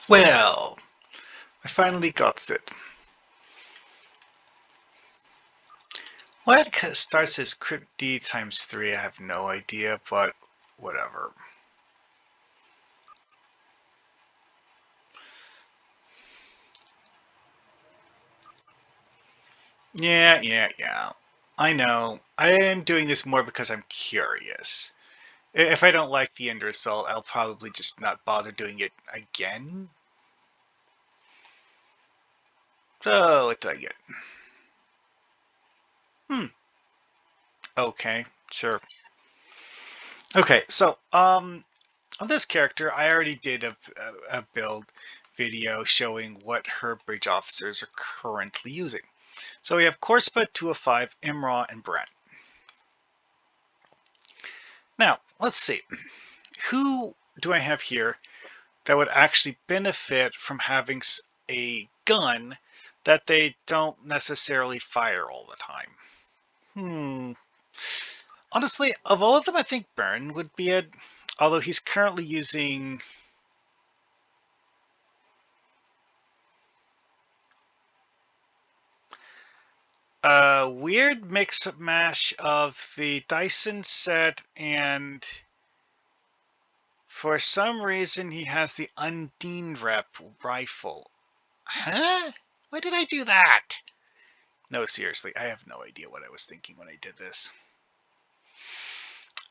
Well, I finally got it. Why it starts as crypt D times 3, I have no idea, but whatever. Yeah. I know. I am doing this more because I'm curious. If I don't like the end result, I'll probably just not bother doing it again. So, what did I get? Hmm. Okay, sure. Okay, so, on this character, I already did a build video showing what her bridge officers are currently using. So we have Corspet, 205, Imra, and Brent. Now, let's see. Who do I have here that would actually benefit from having a gun that they don't necessarily fire all the time? Hmm. Honestly, of all of them, I think Burn would be it. Although he's currently using a weird mix mash of the Dyson set, and for some reason he has the Undine Rep rifle. Huh? Why did I do that? No, seriously, I have no idea what I was thinking when I did this.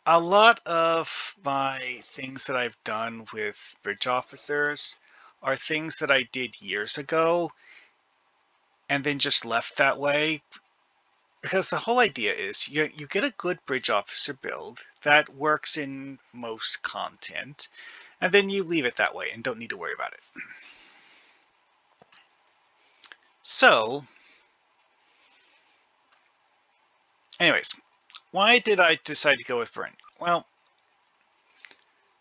A lot of my things that I've done with bridge officers are things that I did years ago and then just left that way. Because the whole idea is you get a good bridge officer build that works in most content, and then you leave it that way and don't need to worry about it. So, anyways, why did I decide to go with Brent? Well,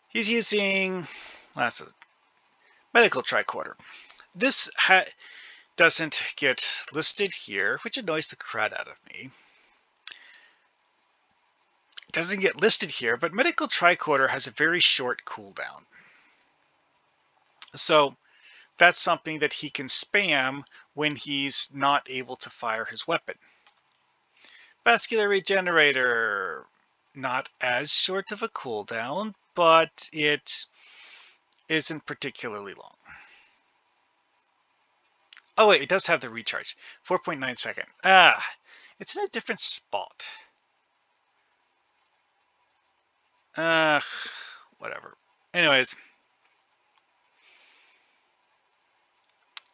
he's using that's a medical tricorder. This doesn't get listed here, which annoys the crap out of me. It doesn't get listed here, but medical tricorder has a very short cooldown. So that's something that he can spam when he's not able to fire his weapon. Vascular regenerator, not as short of a cooldown, but it isn't particularly long. Oh wait, it does have the recharge. 4.9 second. It's in a different spot. Whatever. Anyways.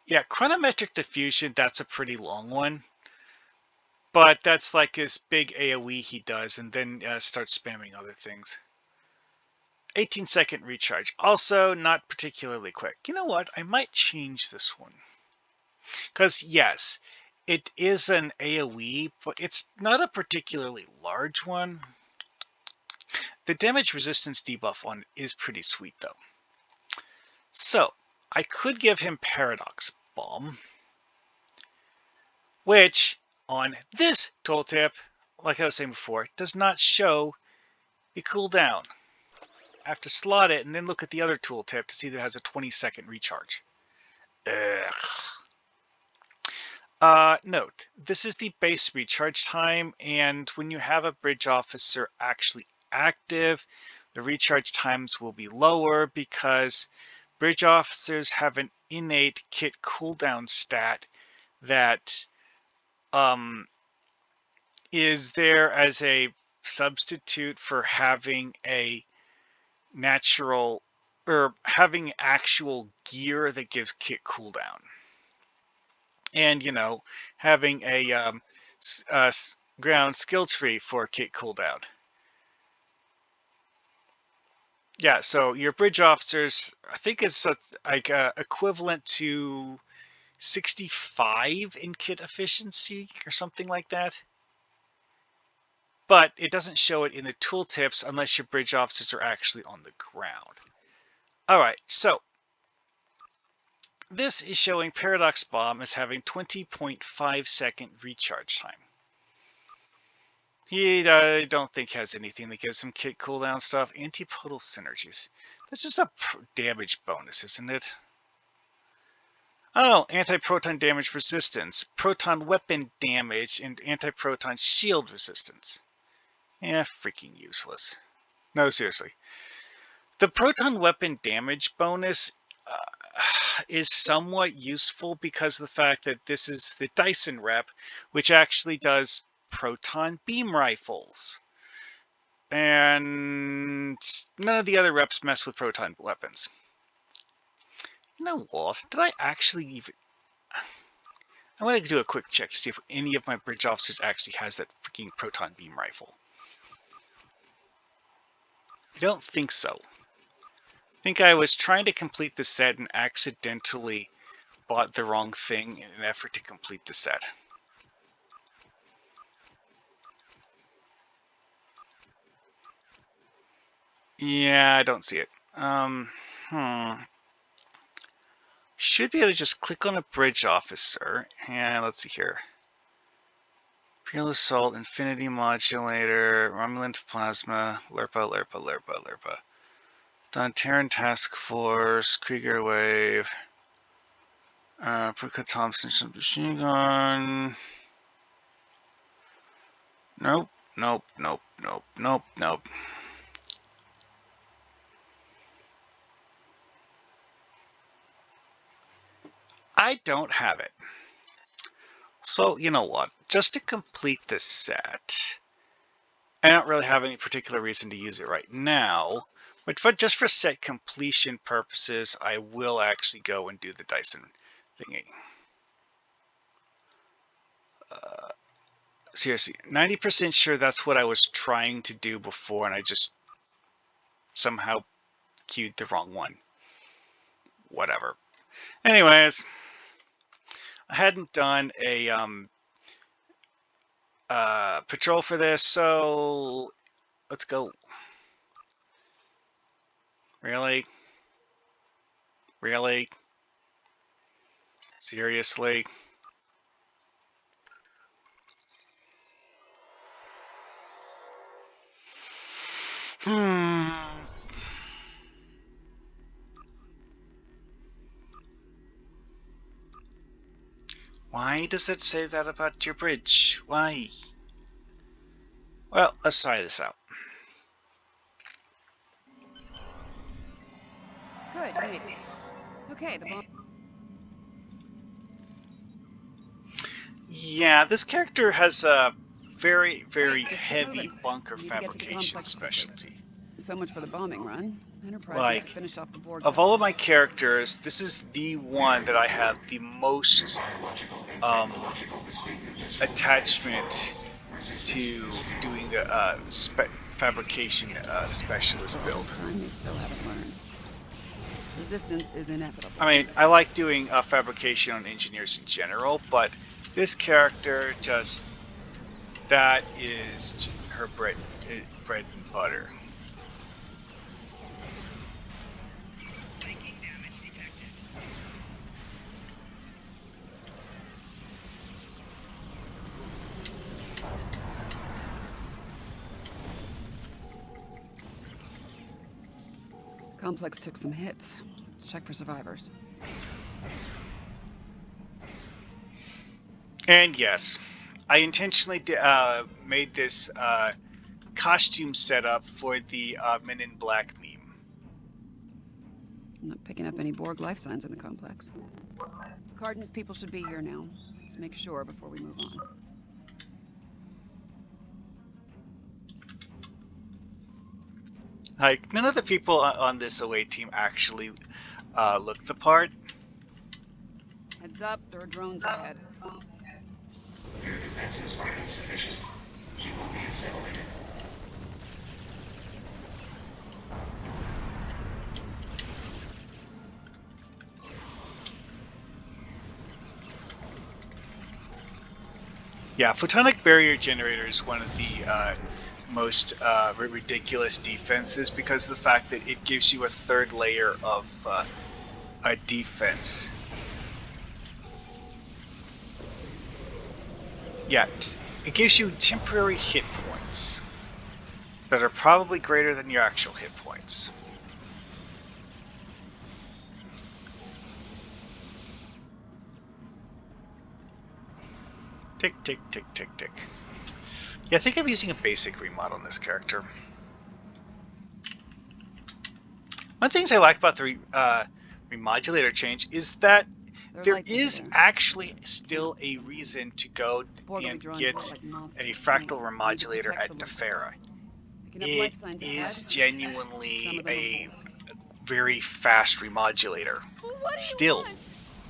Yeah, chronometric diffusion, that's a pretty long one. But that's like his big AoE he does, and then starts spamming other things. 18-second recharge. Also, not particularly quick. You know what? I might change this one. Because, yes, it is an AoE, but it's not a particularly large one. The damage resistance debuff on is pretty sweet, though. So, I could give him Paradox Bomb, which, on this tooltip, like I was saying before, does not show the cooldown. I have to slot it and then look at the other tooltip to see that it has a 20-second recharge. Ugh. Note, this is the base recharge time, and when you have a bridge officer actually active, the recharge times will be lower because bridge officers have an innate kit cooldown stat that is there as a substitute for having a natural or having actual gear that gives kit cooldown. And, having a ground skill tree for kit cooldown. Yeah, so your bridge officers, I think it's like equivalent to 65 in kit efficiency or something like that. But it doesn't show it in the tooltips unless your bridge officers are actually on the ground. All right, so this is showing Paradox Bomb as having 20.5 second recharge time. He, I don't think, has anything that gives him kit cooldown stuff. Antipodal synergies. That's just a damage bonus, isn't it? Oh, anti-proton damage resistance, proton weapon damage, and anti-proton shield resistance. Yeah, freaking useless. No, seriously. The proton weapon damage bonus is somewhat useful because of the fact that this is the Dyson rep, which actually does proton beam rifles. And none of the other reps mess with proton weapons. You know what? Did I actually even... I want to do a quick check to see if any of my bridge officers actually has that freaking proton beam rifle. I don't think so. I think I was trying to complete the set and accidentally bought the wrong thing in an effort to complete the set. Yeah, I don't see it. Should be able to just click on a bridge officer. And let's see here. Imperial Assault, Infinity Modulator, Romulan Plasma, Lerpa. Terran Task Force, Krieger Wave, Pruka Thompson Machine Gun. Nope. I don't have it. So, you know what? Just to complete this set, I don't really have any particular reason to use it right now, but just for set completion purposes, I will actually go and do the Dyson thingy. Seriously, 90% sure that's what I was trying to do before, and I just somehow queued the wrong one. Whatever. Anyways, I hadn't done a patrol for this, so let's go. Really? Really? Seriously? Why does it say that about your bridge? Why? Well, let's try this out. Good, you made it. Okay, the bomb. Yeah, this character has a very Right, let's get heavy moving. bunker We need to get to the fabrication complex quickly. specialty. So much for the bombing run. Enterprise must Like, have finished off the Borg of all vessel. of my characters, this is the one that I have the most attachment to doing the fabrication specialist build. This time they still haven't learned. Resistance is inevitable. I mean, I like doing fabrication on engineers in general, but this character just, that is her bread and butter. Complex took some hits. Let's check for survivors. And yes, I intentionally made this costume setup for the Men in Black meme. I'm not picking up any Borg life signs in the complex. Cardin's people should be here now. Let's make sure before we move on. Like, none of the people on this away team actually look the part. Heads up, there are drones ahead. Your defenses are insufficient. You will be assimilated. Yeah, photonic barrier generator is one of the most ridiculous defenses because of the fact that it gives you a third layer of a defense. Yeah, it gives you temporary hit points that are probably greater than your actual hit points. Tick, tick, tick, tick, tick. Yeah, I think I'm using a basic remodel on this character. One of the things I like about the remodulator change is that There are there lights over is there. actually still Yeah, a so reason to go the Borg will be and drawn to it get like moths a to a fractal flame. We need to remodulator protect at the locals. Defera. Picking up It life signs ahead. is Some genuinely of them are a Borg. very fast remodulator. What do you Still. want?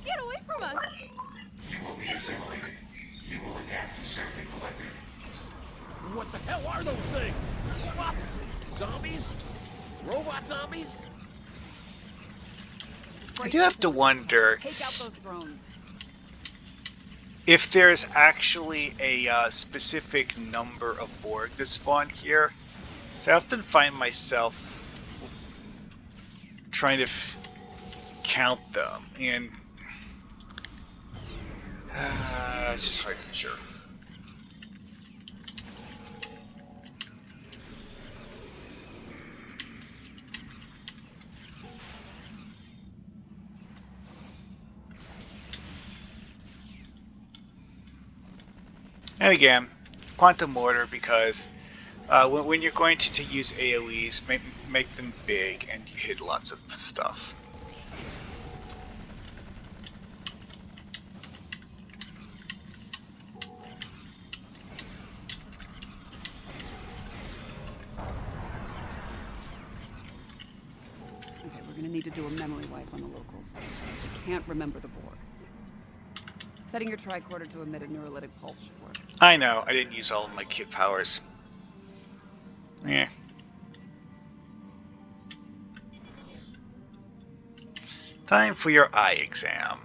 Get away from us! You will be assimilated. You will adapt to something collective. What the hell are those things? Robots? Zombies? Robot zombies? I do have to wonder Take out those drones. if there's actually a specific number of Borg that spawn here. So I often find myself trying to count them, and it's just hard to be sure. And again, quantum mortar, because when you're going to use AoEs, make them big and you hit lots of stuff. Okay, we're gonna need to do a memory wipe on the locals. They can't remember the Borg. Setting your tricorder to emit a neurolytic pulse should work. I know, I didn't use all of my kit powers. Yeah. Time for your eye exam.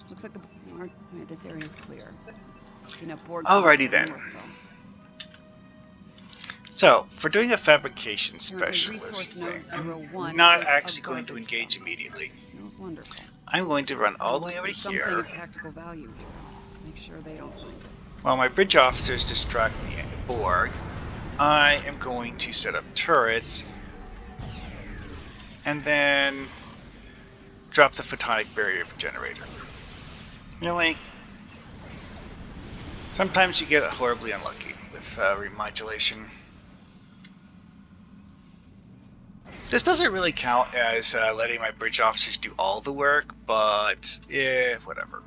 Looks like the Borg. Alright, this area is clear. Picking up Borg Alrighty signals then. north, though. So, for doing a fabrication Apparently, specialist resource thing, node I'm 01 not is actually a going to garbage engage dump. immediately. Smells wonderful. I'm going to run all the way There over must be something here of tactical value here. Let's make sure they don't find it. while my bridge officers distract the Borg. I am going to set up turrets and then drop the photonic barrier generator. Really? Sometimes you get horribly unlucky with remodulation. This doesn't really count as letting my bridge officers do all the work, but whatever.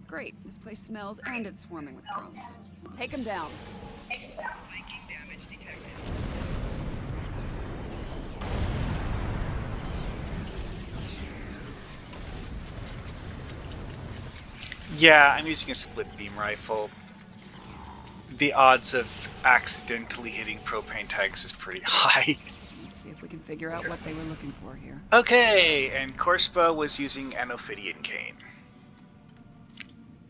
Great. This place smells and it's swarming with drones. Take them down. Yeah, I'm using a split beam rifle. The odds of accidentally hitting propane tanks is pretty high. Let's see if we can figure out what they were looking for here. Okay, and Korspa was using an Ophidian cane.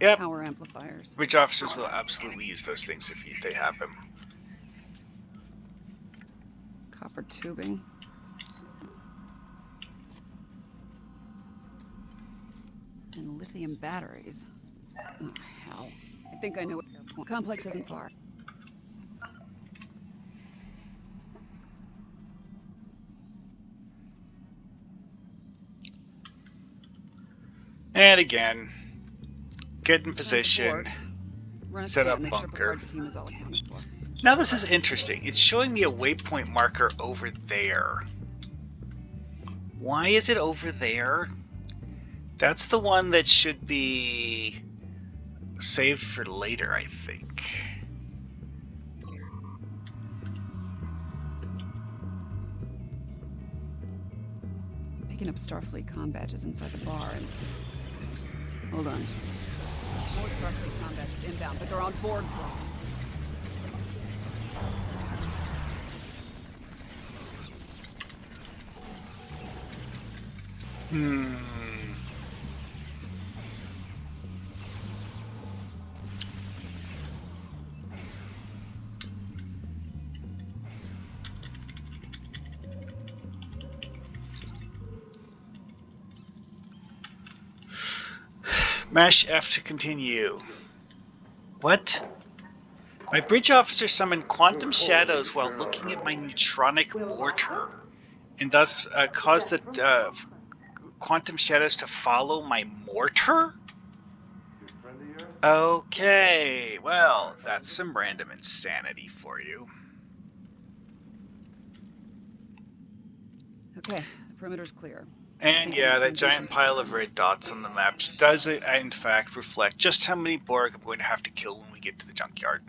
Yep, Power amplifiers. bridge officers will absolutely use those things if they have them. Copper tubing. And lithium batteries. Oh, hell. I think I know what their point. Complex isn't far. And again, get in Sounds position. bored. Run a Set scan, up make bunker. Sure Picard's team is all accounted for. Now this is interesting. It's showing me a waypoint marker over there. Why is it over there? That's the one that should be saved for later, I think. Picking up Starfleet comm badges inside the bar and... Hold on. More Starfleet comm badges inbound, but they're on board drones. Mash F to continue. What? My bridge officer summoned quantum shadows while looking at my neutronic mortar, and thus caused the quantum shadows to follow my mortar? Okay, well, that's some random insanity for you. Okay, the perimeter's clear. And yeah, that giant pile of red dots on the map does, in fact, reflect just how many Borg I'm going to have to kill when we get to the junkyard.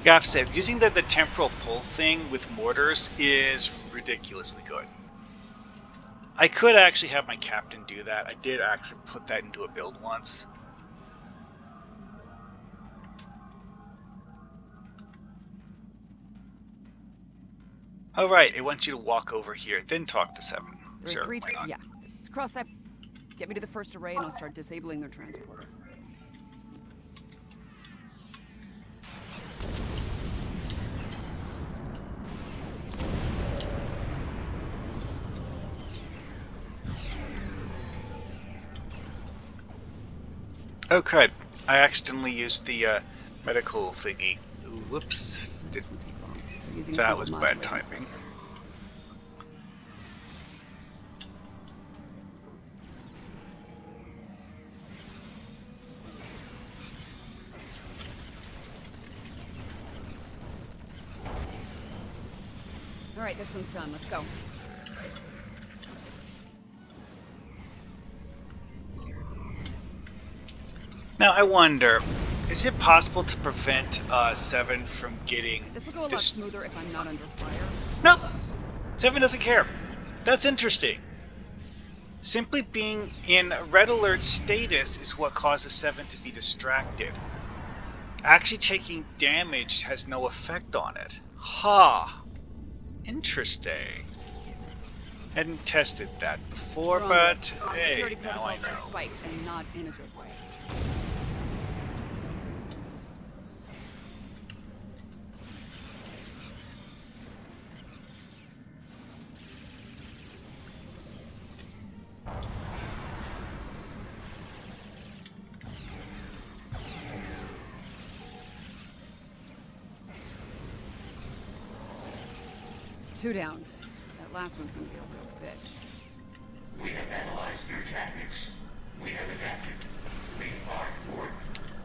Gaff said, using the temporal pull thing with mortars is ridiculously good. I could actually have my captain do that. I did actually put that into a build once. Oh right, it wants you to walk over here, then talk to 7. Sure, why not? Yeah, let's cross that. Get me to the first array and I'll start disabling their transporter. Oh crud, I accidentally used the medical thingy. Ooh, whoops. That was bad timing. Alright, this one's done. Let's go. Now I wonder, is it possible to prevent 7 from getting... This will go a lot smoother if I'm not under fire. Nope! 7 doesn't care. That's interesting. Simply being in red alert status is what causes 7 to be distracted. Actually taking damage has no effect on it. Ha! Interesting. Hadn't tested that before, but hey, now I know. Spiked and not in a good way. Two down. That last one's gonna be a real bitch. We have analyzed your tactics. We have adapted. We are forward.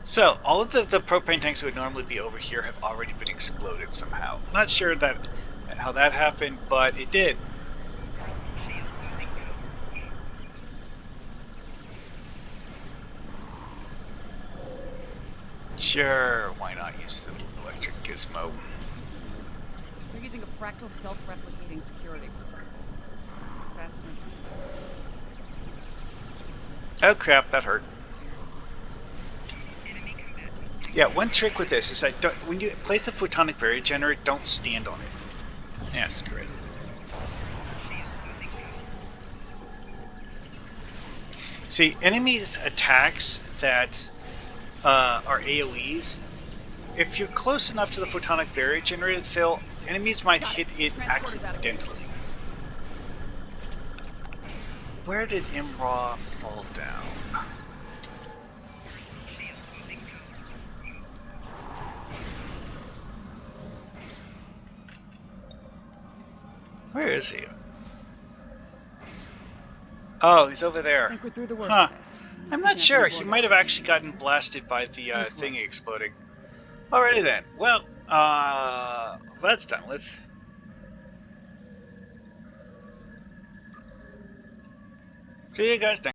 So, all of the propane tanks that would normally be over here have already been exploded somehow. Not sure how that happened, but it did. Sure, why not use the electric gizmo? They're using a fractal self-replicating security program. As fast as I can. Oh crap, that hurt. Yeah, one trick with this is that when you place the photonic barrier generator, don't stand on it. Yeah, screw it. See, enemies' attacks that are AoEs, if you're close enough to the photonic barrier generator, enemies might hit it accidentally. Where did Imra fall down? Where is he? Oh, he's over there. I think we're through the worst Huh. of it. I'm not sure. He might have actually gotten blasted by the thingy exploding. Alrighty then. Well, that's done with. See you guys next.